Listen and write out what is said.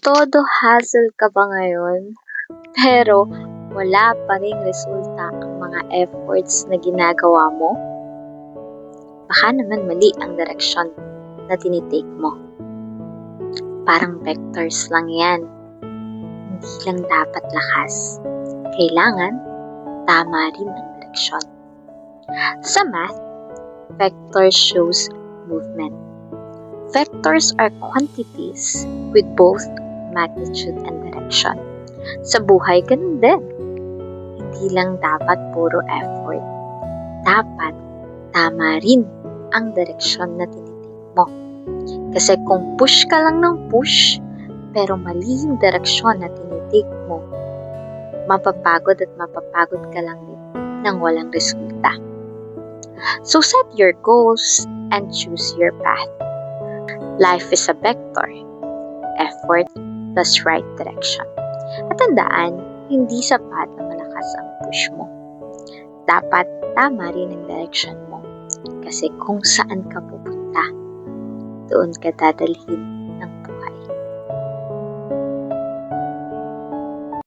todo hassle ka ba ngayon? Pero wala pa ring resulta ang mga efforts na ginagawa mo? Baka naman mali ang direksyon na tinitake mo. Parang vectors lang yan. Hindi lang dapat lakas. Kailangan tama rin ang direksyon. Sa math, vector shows movement. Vectors are quantities with both magnitude and direction. Sa buhay, ganun din. Hindi lang dapat puro effort. Dapat tama rin ang direksyon na tinitik mo. Kasi kung push ka lang ng push, pero mali yung direksyon na tinitik mo, mapapagod at mapapagod ka lang din nang walang resulta. So set your goals and choose your path. Life is a vector. Effort plus right direction. At tandaan, hindi sapat na malakas ang push mo. Dapat tama rin ang direction mo. Kasi kung saan ka pupunta, doon ka dadalhin.